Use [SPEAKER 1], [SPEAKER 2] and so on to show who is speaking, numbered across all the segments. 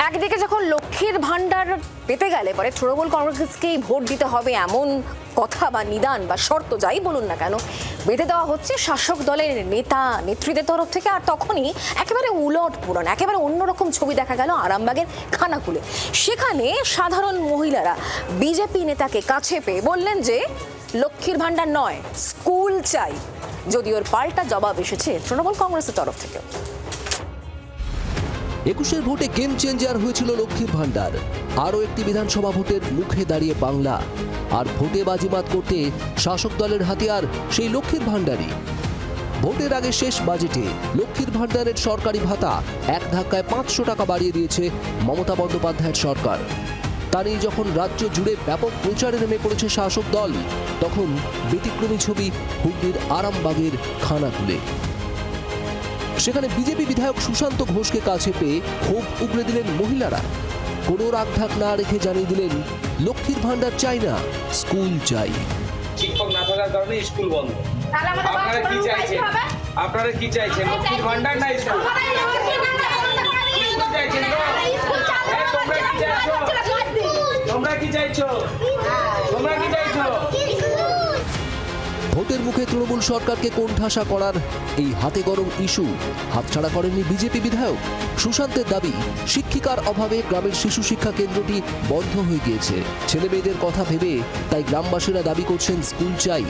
[SPEAKER 1] একদিকে যখন লক্ষ্মীর ভান্ডার পেতে গেলে পরে তৃণমূল কংগ্রেসকেই ভোট দিতে হবে এমন কথা বা নিদান বা শর্ত যাই বলুন না কেন বেঁধে দেওয়া হচ্ছে শাসক দলের নেতা নেত্রীদের তরফ থেকে। আর তখনই একেবারে উলট পুরন একেবারে অন্যরকম ছবি দেখা গেল আরামবাগের খানাকুলে। সেখানে সাধারণ মহিলারা বিজেপি নেতাকে কাছে পেয়ে বললেন যে লক্ষ্মীর ভান্ডার নয়, স্কুল চাই। যদিও ওর পাল্টা জবাব এসেছে তৃণমূল কংগ্রেসের তরফ থেকে।
[SPEAKER 2] ২১-এর ভোটে গেম চেঞ্জার হয়েছিল লক্ষ্মীর ভান্ডার। আরও একটি বিধানসভা ভোটের মুখে দাঁড়িয়ে বাংলা। আর ভোটে বাজিমাত করতে শাসক দলের হাতিয়ার সেই লক্ষ্মীর ভান্ডারই। ভোটের আগে শেষ বাজেটে লক্ষ্মীর ভান্ডারের সরকারি ভাতা এক ধাক্কায় ৫০০ টাকা বাড়িয়ে দিয়েছে মমতা বন্দ্যোপাধ্যায়ের সরকার। তা নিয়ে যখন রাজ্য জুড়ে ব্যাপক প্রচারে নেমে পড়েছে শাসক দল, তখন ব্যতিক্রমী ছবি হুগলির আরামবাগের খানাকুলে। সেখানে বিজেপি বিধায়ক সুশান্ত ঘোষকে কাছে পেয়ে ক্ষোভ উগড়ে দিলেন মহিলারা। কোনো রাগঢাক না রেখে জানিয়ে দিলেন লক্ষ্মীর ভান্ডার চাই না, স্কুল চাই।
[SPEAKER 3] শিক্ষক না থাকার কারণে স্কুল বন্ধ। আপনারা কি চাইছেন? আপনারা কি চাইছেন? লক্ষ্মীর ভান্ডার না স্কুল? স্কুল চাইছেন তো? তোমরা কি চাইছো? তোমরা কি চাইছো? তোমরা কি চাইছো?
[SPEAKER 2] ভোটের মুখে তৃণমূল সরকারকে কোণঠাসা করার এই হাতে গরম ইস্যু হাতছাড়া করেননি বিজেপি বিধায়ক। সুশান্তের দাবি, শিক্ষিকার অভাবে গ্রামের শিশু শিক্ষা কেন্দ্রটি বন্ধ হয়ে গিয়েছে। ছেলে মেয়েদের কথা ভেবে তাই গ্রামবাসীরা দাবি করছেন স্কুল চাই।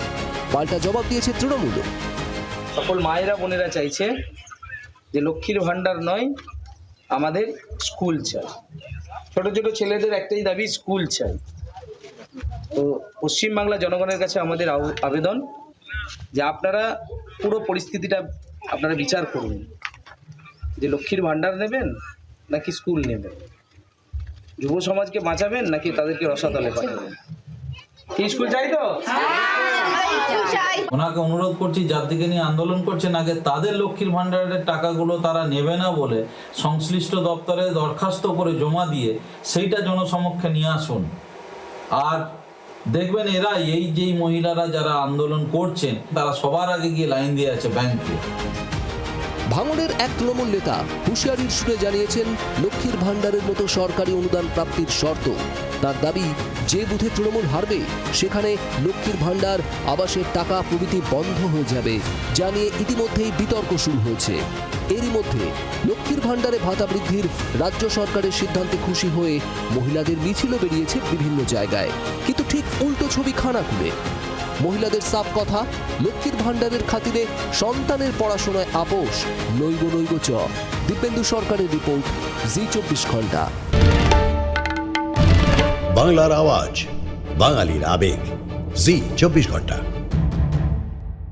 [SPEAKER 2] পাল্টা জবাব দিয়েছে তৃণমূল।
[SPEAKER 3] সকল মায়েরা বোনেরা চাইছে যে লক্ষ্মীর ভান্ডার নয়, আমাদের স্কুল চাই। ছোট ছোট ছেলেদের একটাই দাবি, স্কুল চাই। তো পশ্চিমবাংলা জনগণের কাছে আমাদের আবেদন যে আপনারা পুরো পরিস্থিতিটা আপনারা বিচার করুন, যে লক্ষ্মীর ভান্ডার নেবেন নাকি স্কুল নেবেন, যুব সমাজকে বাঁচাবেন নাকি তাদেরকে রসাতলে পাঠাবেন। কি স্কুল চাই তো?
[SPEAKER 4] ওনাকে অনুরোধ করছি, যার দিকে নিয়ে আন্দোলন করছেন আগে তাদের লক্ষ্মীর ভান্ডারের টাকাগুলো তারা নেবে না বলে সংশ্লিষ্ট দপ্তরে দরখাস্ত করে জমা দিয়ে সেইটা জনসমক্ষে নিয়ে আসুন। আর দেখবেন এরা যেই মহিলারা যারা আন্দোলন করছেন তারা সবার আগে গিয়ে লাইন দিয়ে আছে ব্যাংকে।
[SPEAKER 2] ভাঙড়ের এক তৃণমূল নেতা হুঁশিয়ারির সুরে জানিয়েছেন লক্ষ্মীর ভান্ডারের মতো সরকারি অনুদান প্রাপ্তির শর্ত। তার দাবি, যে বুথে তৃণমূল হারবে সেখানে লক্ষ্মীর ভান্ডার, আবাসের টাকা প্রভৃতি বন্ধ হয়ে যাবে, যা নিয়ে ইতিমধ্যেই বিতর্ক শুরু হয়েছে। এরই মধ্যে লক্ষ্মীর ভান্ডারে ভাতা বৃদ্ধির রাজ্য সরকারের সিদ্ধান্তে খুশি হয়ে মহিলাদের মিছিলও বেরিয়েছে বিভিন্ন জায়গায়। কিন্তু ঠিক উল্টো ছবি খানাকুলে। মহিলাদের সাফ কথা, লক্ষ্মীর ভান্ডারের খাতিরে সন্তানের পড়াশোনায় আপোষ নৈব নৈব চ। দিব্যেন্দু সরকারের রিপোর্ট, জি24 ঘন্টা।
[SPEAKER 5] বাংলার আওয়াজ, বাঙালির আবেগ, জি24 ঘন্টা।